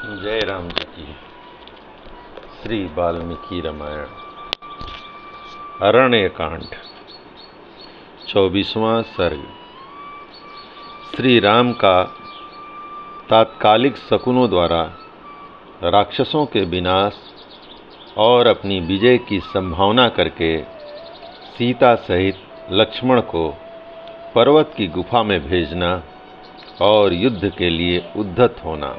जय राम जी की। श्री वाल्मीकि रामायण अरण्य कांड 24वां सर्ग। श्री राम का तात्कालिक शकुनों द्वारा राक्षसों के विनाश और अपनी विजय की संभावना करके सीता सहित लक्ष्मण को पर्वत की गुफा में भेजना और युद्ध के लिए उद्यत होना।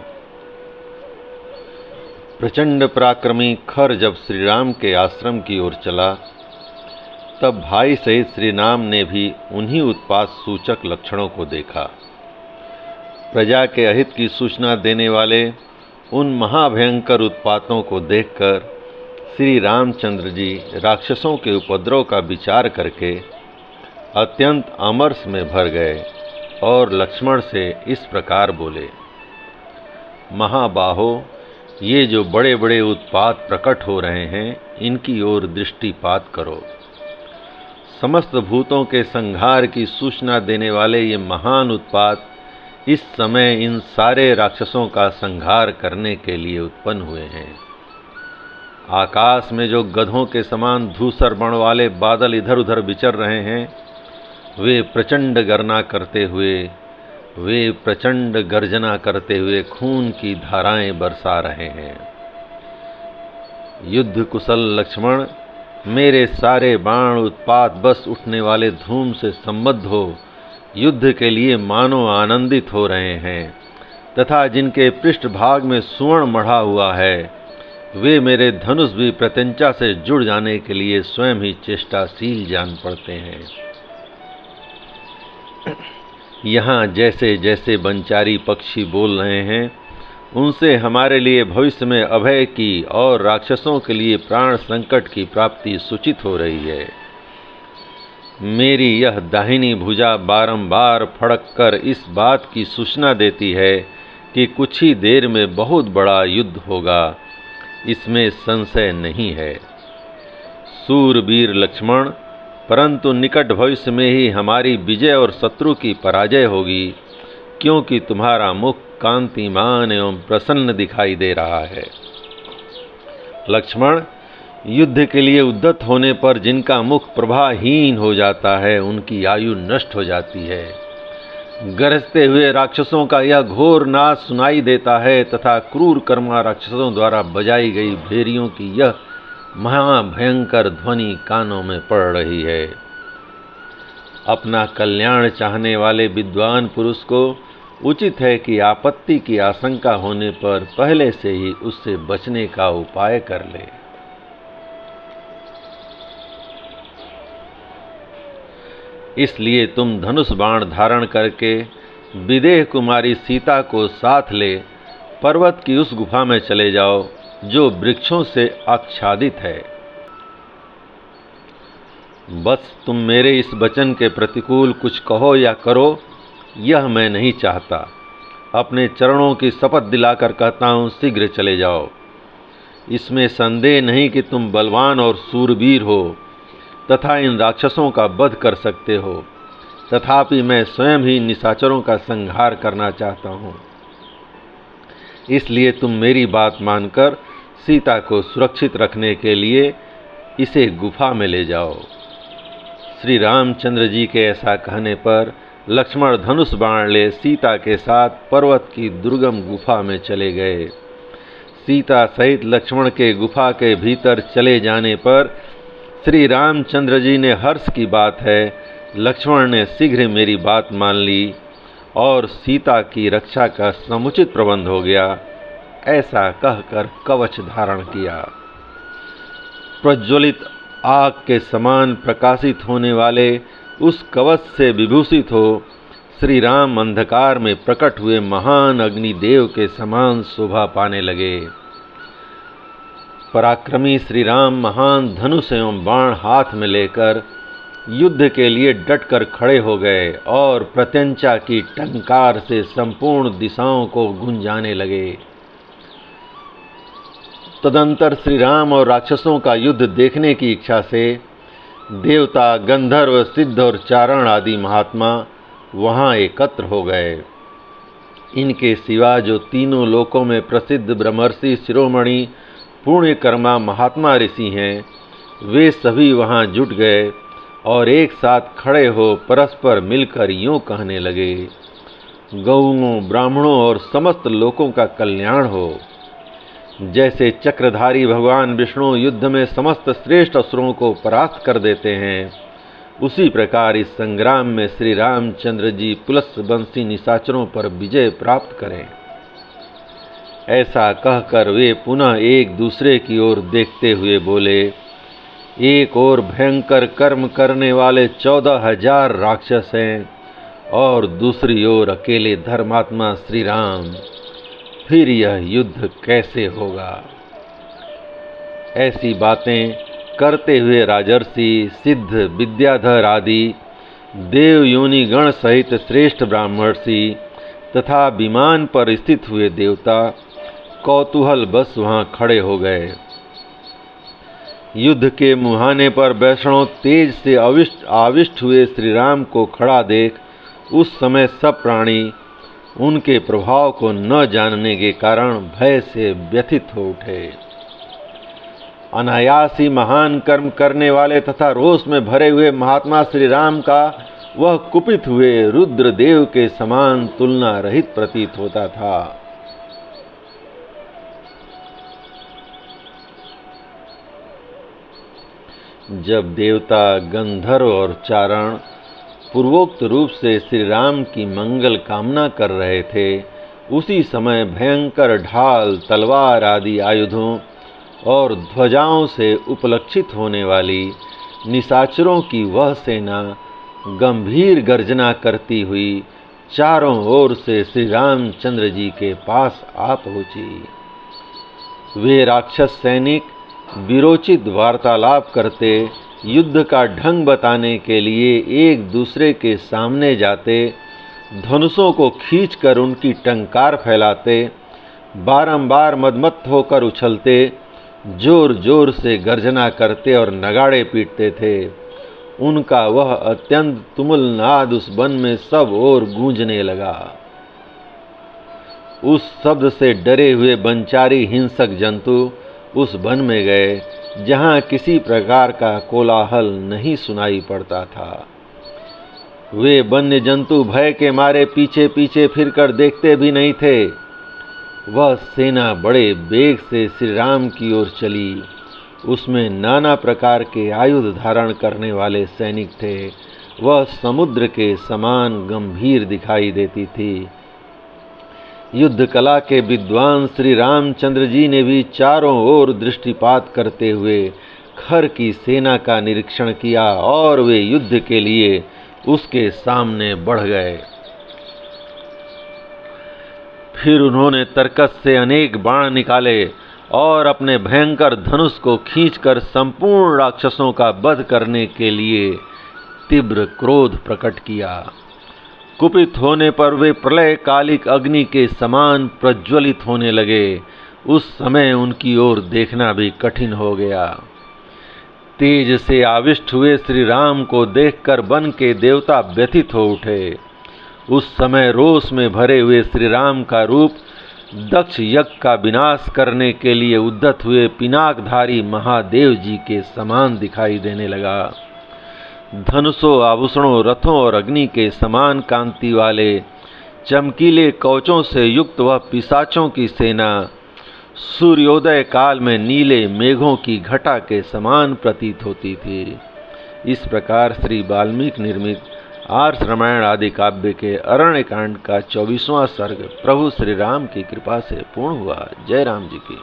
प्रचंड पराक्रमी खर जब श्री राम के आश्रम की ओर चला, तब भाई सहित श्री राम ने भी उन्हीं उत्पात सूचक लक्षणों को देखा। प्रजा के अहित की सूचना देने वाले उन महाभयंकर उत्पातों को देखकर श्री रामचंद्र जी राक्षसों के उपद्रव का विचार करके अत्यंत अमर्ष में भर गए और लक्ष्मण से इस प्रकार बोले, महाबाहो, ये जो बड़े बड़े उत्पात प्रकट हो रहे हैं, इनकी ओर दृष्टिपात करो। समस्त भूतों के संहार की सूचना देने वाले ये महान उत्पात इस समय इन सारे राक्षसों का संहार करने के लिए उत्पन्न हुए हैं। आकाश में जो गधों के समान धूसर बण वाले बादल इधर उधर विचर रहे हैं, वे प्रचंड गर्जना करते हुए खून की धाराएं बरसा रहे हैं। युद्ध कुशल लक्ष्मण, मेरे सारे बाण उत्पात बस उठने वाले धूम से संबद्ध हो युद्ध के लिए मानो आनंदित हो रहे हैं, तथा जिनके पृष्ठभाग में सुवर्ण मढ़ा हुआ है, वे मेरे धनुष भी प्रत्यंचा से जुड़ जाने के लिए स्वयं ही चेष्टाशील जान पड़ते हैं। यहाँ जैसे जैसे वनचारी पक्षी बोल रहे हैं, उनसे हमारे लिए भविष्य में अभय की और राक्षसों के लिए प्राण संकट की प्राप्ति सूचित हो रही है। मेरी यह दाहिनी भुजा बारंबार फड़क कर इस बात की सूचना देती है कि कुछ ही देर में बहुत बड़ा युद्ध होगा, इसमें संशय नहीं है। सूरवीर लक्ष्मण, परंतु निकट भविष्य में ही हमारी विजय और शत्रु की पराजय होगी, क्योंकि तुम्हारा मुख कांतिमान एवं प्रसन्न दिखाई दे रहा है। लक्ष्मण, युद्ध के लिए उद्यत होने पर जिनका मुख प्रभाहीन हो जाता है, उनकी आयु नष्ट हो जाती है। गरजते हुए राक्षसों का यह घोर नाद सुनाई देता है तथा क्रूर कर्मा राक्षसों द्वारा बजाई गई भेरियों की यह महाभयंकर ध्वनि कानों में पड़ रही है। अपना कल्याण चाहने वाले विद्वान पुरुष को उचित है कि आपत्ति की आशंका होने पर पहले से ही उससे बचने का उपाय कर ले। इसलिए तुम धनुष बाण धारण करके विदेह कुमारी सीता को साथ ले पर्वत की उस गुफा में चले जाओ जो वृक्षों से आच्छादित है। बस तुम मेरे इस वचन के प्रतिकूल कुछ कहो या करो, यह मैं नहीं चाहता। अपने चरणों की शपथ दिलाकर कहता हूँ, शीघ्र चले जाओ। इसमें संदेह नहीं कि तुम बलवान और सूरवीर हो तथा इन राक्षसों का वध कर सकते हो, तथापि मैं स्वयं ही निशाचरों का संहार करना चाहता हूँ। इसलिए तुम मेरी बात मानकर सीता को सुरक्षित रखने के लिए इसे गुफा में ले जाओ। श्री रामचंद्र जी के ऐसा कहने पर लक्ष्मण धनुष बाण ले सीता के साथ पर्वत की दुर्गम गुफा में चले गए। सीता सहित लक्ष्मण के गुफा के भीतर चले जाने पर श्री रामचंद्र जी ने हर्ष की बात है, लक्ष्मण ने शीघ्र मेरी बात मान ली और सीता की रक्षा का समुचित प्रबंध हो गया, ऐसा कहकर कवच धारण किया। प्रज्वलित आग के समान प्रकाशित होने वाले उस कवच से विभूषित हो श्री राम अंधकार में प्रकट हुए महान अग्निदेव के समान शोभा पाने लगे। पराक्रमी श्री राम महान धनुष एवं बाण हाथ में लेकर युद्ध के लिए डटकर खड़े हो गए और प्रत्यंचा की टंकार से संपूर्ण दिशाओं को गुंजाने लगे। तदंतर श्री राम और राक्षसों का युद्ध देखने की इच्छा से देवता, गंधर्व, सिद्ध और चारण आदि महात्मा वहां एकत्र हो गए। इनके सिवा जो तीनों लोकों में प्रसिद्ध ब्रह्मर्षि शिरोमणि पुण्यकर्मा महात्मा ऋषि हैं, वे सभी वहाँ जुट गए और एक साथ खड़े हो परस्पर मिलकर यूँ कहने लगे, गौओं, ब्राह्मणों और समस्त लोकों का कल्याण हो। जैसे चक्रधारी भगवान विष्णु युद्ध में समस्त श्रेष्ठ असुरों को परास्त कर देते हैं, उसी प्रकार इस संग्राम में श्री रामचंद्र जी पुलस्त्य निशाचरों पर विजय प्राप्त करें। ऐसा कहकर वे पुनः एक दूसरे की ओर देखते हुए बोले, एक और भयंकर कर्म करने वाले 14,000 राक्षस हैं और दूसरी ओर अकेले धर्मात्मा श्री राम, फिर यह युद्ध कैसे होगा। ऐसी बातें करते हुए राजर्षि, सिद्ध, विद्याधर आदि देव योनि गण सहित श्रेष्ठ ब्राह्मणर्षि तथा विमान पर स्थित हुए देवता कौतूहल बस वहाँ खड़े हो गए। युद्ध के मुहाने पर वैष्णव तेज से आविष्ट हुए श्री राम को खड़ा देख उस समय सब प्राणी उनके प्रभाव को न जानने के कारण भय से व्यथित हो उठे। अनायास ही महान कर्म करने वाले तथा रोष में भरे हुए महात्मा श्री राम का वह कुपित हुए रुद्र देव के समान तुलना रहित प्रतीत होता था। जब देवता, गंधर्व और चारण पूर्वोक्त रूप से श्री राम की मंगल कामना कर रहे थे, उसी समय भयंकर ढाल, तलवार आदि आयुधों और ध्वजाओं से उपलक्षित होने वाली निशाचरों की वह सेना गंभीर गर्जना करती हुई चारों ओर से श्री रामचंद्र जी के पास आ पहुंची। वे राक्षस सैनिक विरोचित वार्तालाप करते, युद्ध का ढंग बताने के लिए एक दूसरे के सामने जाते, धनुषों को खींचकर उनकी टंकार फैलाते, बारंबार मदमत्त होकर उछलते, जोर जोर से गर्जना करते और नगाड़े पीटते थे। उनका वह अत्यंत तुमुल नाद उस वन में सब ओर गूंजने लगा। उस शब्द से डरे हुए वनचारी हिंसक जंतु उस वन में गए जहाँ किसी प्रकार का कोलाहल नहीं सुनाई पड़ता था। वे वन्य जंतु भय के मारे पीछे पीछे फिरकर देखते भी नहीं थे। वह सेना बड़े वेग से श्री राम की ओर चली। उसमें नाना प्रकार के आयुध धारण करने वाले सैनिक थे। वह समुद्र के समान गंभीर दिखाई देती थी। युद्ध कला के विद्वान श्री रामचंद्र जी ने भी चारों ओर दृष्टिपात करते हुए खर की सेना का निरीक्षण किया और वे युद्ध के लिए उसके सामने बढ़ गए। फिर उन्होंने तरकस से अनेक बाण निकाले और अपने भयंकर धनुष को खींचकर संपूर्ण राक्षसों का वध करने के लिए तीव्र क्रोध प्रकट किया। कुपित होने पर वे प्रलय कालिक अग्नि के समान प्रज्वलित होने लगे। उस समय उनकी ओर देखना भी कठिन हो गया। तेज से आविष्ट हुए श्री राम को देखकर वन के देवता व्यथित हो उठे। उस समय रोष में भरे हुए श्री राम का रूप दक्ष यज्ञ का विनाश करने के लिए उद्यत हुए पिनाकधारी महादेव जी के समान दिखाई देने लगा। धनुषों, आभूषणों, रथों और अग्नि के समान कांति वाले चमकीले कवचों से युक्त वह पिशाचों की सेना सूर्योदय काल में नीले मेघों की घटा के समान प्रतीत होती थी। इस प्रकार श्री वाल्मीकि निर्मित आर्ष रामायण आदि काव्य के अरण्य कांड का 24वां सर्ग प्रभु श्री राम की कृपा से पूर्ण हुआ। जय राम जी की।